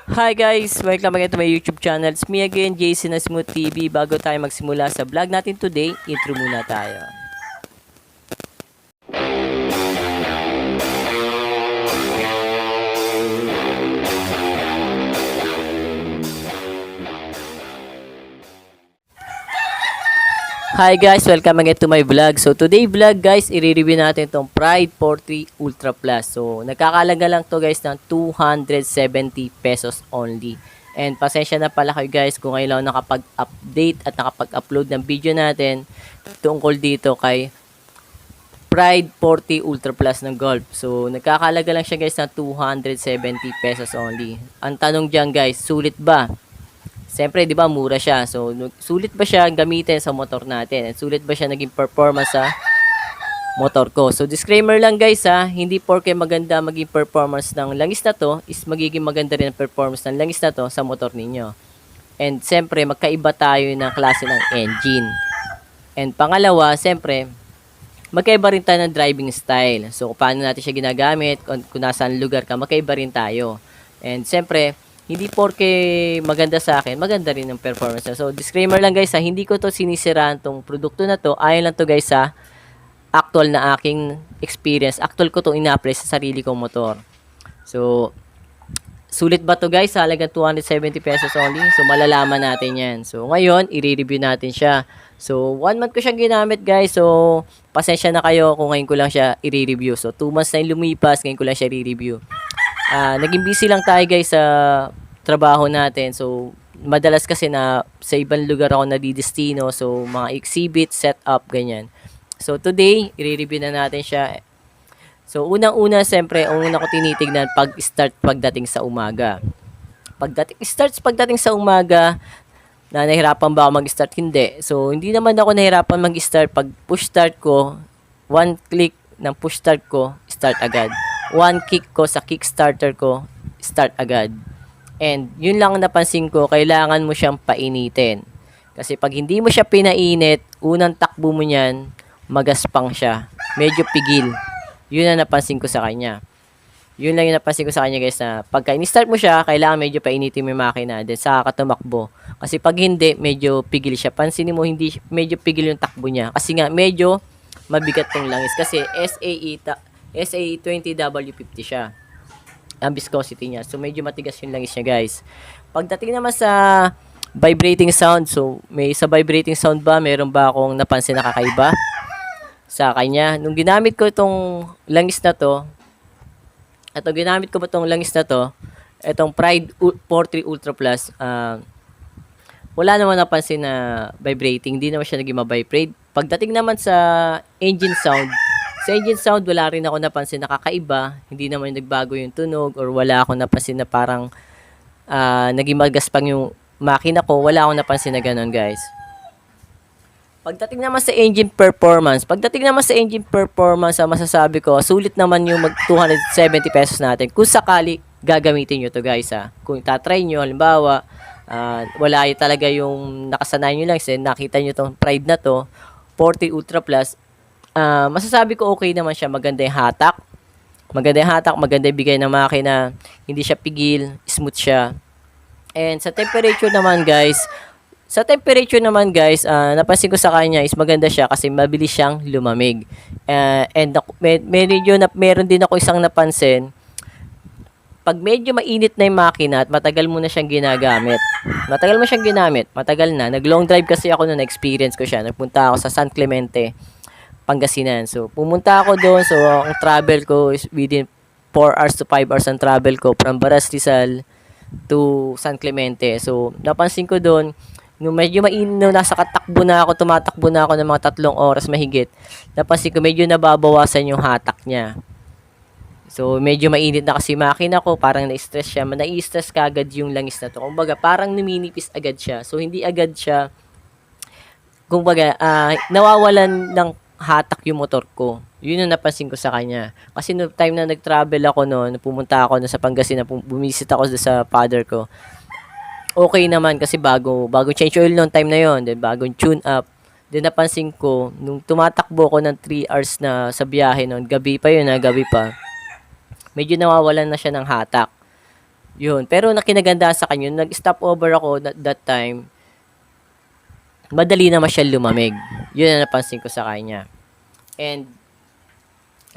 Hi guys! Welcome again to my YouTube channel. It's me again, Jason na Smooth TV. Bago tayo magsimula sa vlog natin today, intro muna tayo. Hi guys! Welcome again to my vlog. So today vlog guys, i-review natin itong Pride 43 Ultra Plus. So nagkakalaga lang to guys ng 270 pesos only. And pasensya na pala kayo guys kung ngayon lang nakapag-update at nakapag-upload ng video natin tungkol dito kay Pride 40 Ultra Plus ng Golf. So nagkakalaga lang siya guys ng 270 pesos only. Ang tanong dyan guys, sulit ba? Siyempre, di ba, mura siya. So, sulit ba siya gamitin sa motor natin? At sulit ba siya naging performance sa motor ko? So, disclaimer lang guys ha, hindi porke maganda maging performance ng langis na to, is magiging maganda rin ang performance ng langis na to sa motor ninyo. And siyempre, magkaiba tayo ng klase ng engine. And pangalawa, siyempre, magkaiba rin tayo ng driving style. So, paano natin siya ginagamit, kung nasaan lugar ka, magkaiba rin tayo. And siyempre, hindi porke maganda sa akin, maganda rin ang performance niya. So, disclaimer lang guys ha, hindi ko to sinisiraan tong produkto na to. Ayon lang to guys sa actual na aking experience. Actual ko to ina-apply sa sarili kong motor. So, sulit ba to guys? Halagang 270 pesos only. So, malalaman natin yan. So, ngayon, i-review natin siya. So, 1 month ko siyang ginamit guys. So, pasensya na kayo kung ngayon ko lang siya i-review. So, 2 months na yung lumipas, ngayon ko lang siya i-review. Naging busy lang tayo guys sa trabaho natin. So, madalas kasi na sa ibang lugar ako nadidestino. So, mga exhibit, setup, ganyan. So, today, i-review na natin siya. So, unang-una, siyempre, ang una ko tinitignan pag-start pagdating sa umaga. Pagdating sa umaga, na nahirapan ba ako mag-start? Hindi. So, hindi naman ako nahirapan mag-start. Pag push start ko, one click ng push start ko, start agad. One kick ko sa kickstarter ko, start agad. And yun lang ang napansin ko, kailangan mo siyang painitin. Kasi pag hindi mo siya pinainit, unang takbo mo niyan, magaspang siya. Medyo pigil. Yun ang napansin ko sa kanya. Yun lang yung napansin ko sa kanya guys, na pagka in-start mo siya, kailangan medyo painitin mo yung makina, then saka ka tumakbo. Kasi pag hindi, medyo pigil siya. Pansinin mo, hindi medyo pigil yung takbo niya. Kasi nga, medyo mabigat tong langis. Kasi SA20W50 siya. Ang viscosity niya. So, medyo matigas yung langis niya, guys. Pagdating naman sa vibrating sound, so, may sa vibrating sound ba, meron ba akong napansin na kakaiba sa kanya? Nung ginamit ko itong langis na to, itong Pride 43 Ultra Plus, wala naman napansin na vibrating. Hindi naman siya naging ma-vibrate. Pagdating naman sa engine sound, wala rin ako napansin na kakaiba. Hindi naman nagbago yung tunog or wala akong napansin na parang naging magaspang yung makina ko. Wala akong napansin na ganun, guys. Pagdating naman sa engine performance, masasabi ko, sulit naman yung mag 270 pesos natin. Kung sakali, gagamitin nyo to guys ha. Kung tatry nyo, halimbawa, wala yung talaga yung nakasanayan nyo lang. Nakita nyo tong Pride na to, 40 Ultra Plus, masasabi ko okay naman siya. Maganda yung hatak, maganda yung bigay ng makina, hindi siya pigil, smooth siya. And sa temperature naman guys, napansin ko sa kanya is maganda siya kasi mabilis siyang lumamig. And meron din ako isang napansin, pag medyo mainit na yung makina at matagal mo siyang ginamit, nag-long drive kasi ako noon, experience ko siya. Nagpunta ako sa San Clemente, Pangasinan. So, pumunta ako doon. So, ang travel ko is within 4 hours to 5 hours ang travel ko from Baras Rizal to San Clemente. So, napansin ko doon, nung medyo tumatakbo na ako ng mga 3 oras mahigit, napansin ko medyo nababawasan yung hatak niya. So, medyo mainit na kasi makina ko, parang na-stress siya. Na-stress kagad yung langis na to. Kumbaga, parang numinipis agad siya. So, hindi agad siya, kumbaga, nawawalan ng hatak yung motor ko. Yun ang napansin ko sa kanya. Kasi no time na nag-travel ako noon, pumunta ako sa Pangasinan, bumisit ako sa father ko. Okay naman kasi bago change oil noon time na yon, then bagong tune up. Then napansin ko nung tumatakbo ko ng 3 hours na sa biyahe noon, gabi pa, medyo nawawalan na siya ng hatak. Yun. Pero nakinaganda sa kanya, nag-stop over ako that time, madali naman siya lumamig. Yun ang napansin ko sa kanya. And,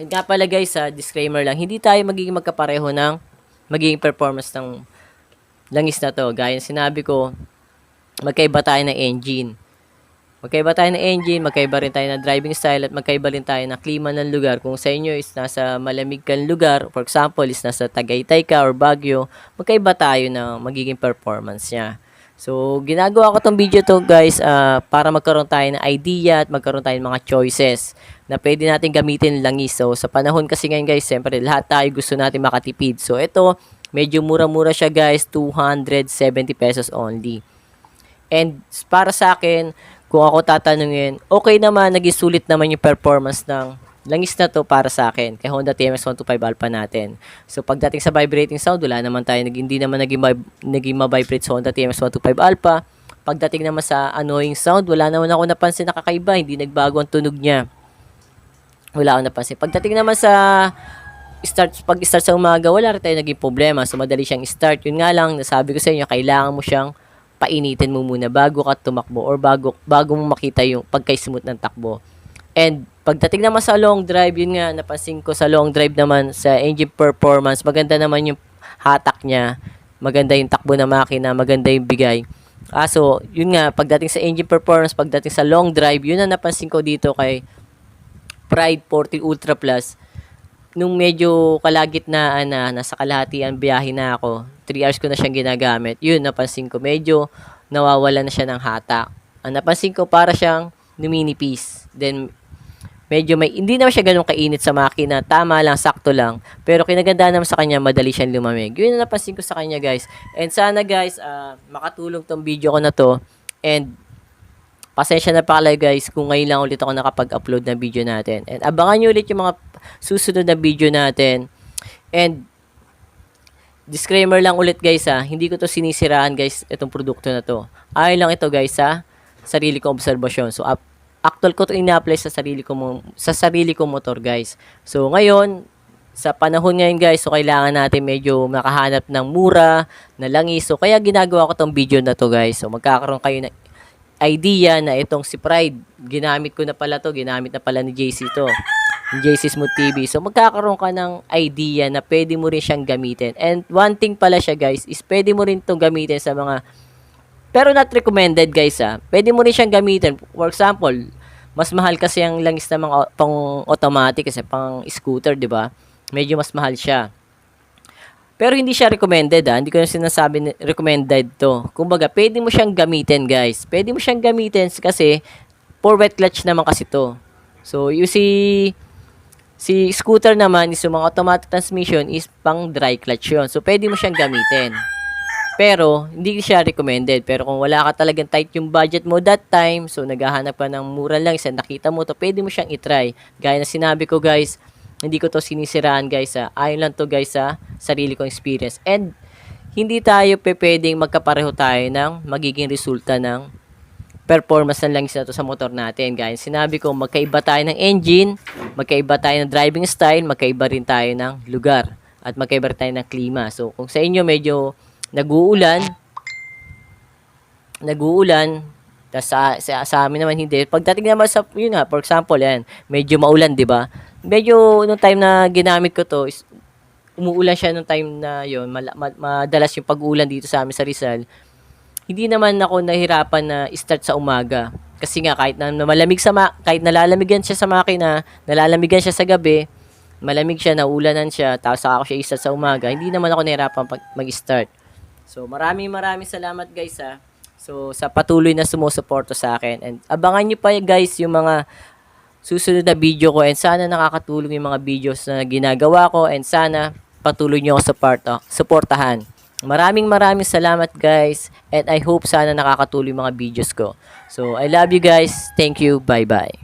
yun nga pala guys, disclaimer lang, hindi tayo magiging magkapareho ng magiging performance ng langis na to. Gaya ng sinabi ko, magkaiba tayo ng engine. Magkaiba tayo ng engine, magkaiba rin tayo ng driving style, at magkaiba rin tayo ng klima ng lugar. Kung sa inyo is nasa malamig kang lugar, for example, is nasa Tagaytay ka or Baguio, magkaiba tayo ng magiging performance niya. So, ginagawa ko tong video to guys, para magkaroon tayo ng idea at magkaroon tayo ng mga choices na pwede natin gamitin langis. So, sa panahon kasi ngayon guys, siyempre lahat tayo gusto natin makatipid. So, ito, medyo mura-mura siya guys, 270 pesos only. And para sa akin, kung ako tatanungin, okay naman, naging sulit naman yung performance ng langis na to para sa akin, kay Honda TMX 125 Alpha natin. So, pagdating sa vibrating sound, wala naman tayo, hindi naman naging ma-vibrate sa Honda TMX 125 Alpha. Pagdating naman sa annoying sound, wala naman ako napansin na kakaiba, hindi nagbago ang tunog niya. Wala akong napansin. Pagdating naman sa pag-start sa umaga, wala rin tayo naging problema. So, madali siyang start. Yun nga lang, nasabi ko sa inyo, kailangan mo siyang painitin mo muna bago ka tumakbo or bago mo makita yung pagka-smooth ng takbo. And pagdating naman sa long drive, yun nga, napansin ko sa long drive naman, sa engine performance, maganda naman yung hatak niya, maganda yung takbo ng makina, maganda yung bigay. So, yun nga, pagdating sa engine performance, pagdating sa long drive, yun ang napansin ko dito kay Pride 40 Ultra Plus. Nung medyo kalagitnaan na, nasa kalahatian biyahe na ako, 3 hours ko na siyang ginagamit, yun, napansin ko, medyo nawawala na siya ng hatak. Ang napansin ko, para siyang numinipis. Then, medyo hindi naman siya ganun kainit sa makina, tama lang, sakto lang. Pero kinagandaan naman sa kanya, madali siyang lumamig. Yun ang napansin ko sa kanya guys. And sana guys, makatulong tong video ko na to. And, pasensya na pala guys kung ngayon lang ulit ako nakapag-upload ng video natin. And abangan nyo ulit yung mga susunod na video natin. And disclaimer lang ulit guys hindi ko to sinisiraan guys itong produkto na to. Ayon lang ito guys sarili kong obserbasyon. So actual ko to ina-apply sa sarili kong motor guys. So ngayon sa panahon ngayon guys, so kailangan natin medyo makahanap ng mura na langis. So kaya ginagawa ko tong video na to guys. So magkakaroon kayo ng idea na itong si Pride, ginamit ko na pala to, ginamit na pala ni JC to, ni JC Smooth TV. So magkakaroon ka ng idea na pwede mo rin siyang gamitin. And one thing pala siya guys, is pwede mo rin itong gamitin sa mga, pero not recommended guys pwede mo rin siyang gamitin. For example, mas mahal kasi ang langis na mga pang automatic kasi pang scooter, di ba? Medyo mas mahal siya. Pero hindi siya recommended Hindi ko na sinasabi recommended to. Kumbaga, pwede mo siyang gamitin guys. Pwede mo siyang gamitin kasi for wet clutch naman kasi to. So, you see, si scooter naman is yung mga automatic transmission is pang dry clutch yun. So, pwede mo siyang gamitin. Pero, hindi siya recommended. Pero kung wala ka talagang tight yung budget mo that time, so naghahanap ka ng mura lang, nakita mo to, pwede mo siyang itry. Gaya na sinabi ko guys, hindi ko to sinisiraan guys ayon lang to guys sarili kong experience. And hindi tayo pwedeng magkapareho tayo ng magiging resulta ng performance ng langis na to sa motor natin. Gaya sinabi ko, magkaiba tayo ng engine, magkaiba tayo ng driving style, magkaiba rin tayo ng lugar, at magkaiba rin tayo ng klima. So kung sa inyo medyo nag-uulan, tas sa amin naman hindi. Pagdating naman sa, yun for example, medyo maulan, di ba? Medyo, nung time na ginamit ko to, umuulan siya nung time na yun, madalas yung pag-uulan dito sa amin sa Rizal. Hindi naman ako nahirapan na start sa umaga. Kasi nga, kahit na malamig kahit nalalamigan siya sa makina, nalalamigan siya sa gabi, malamig siya, naulanan siya, tapos ako siya start sa umaga, hindi naman ako nahirapan mag-start. So, maraming salamat guys So, sa patuloy na sumusuporto sa akin. And abangan nyo pa guys yung mga susunod na video ko, and sana nakakatulong yung mga videos na ginagawa ko, and sana patuloy nyo ako suportahan. Maraming salamat guys, and I hope sana nakakatulong yung mga videos ko. So, I love you guys. Thank you. Bye-bye.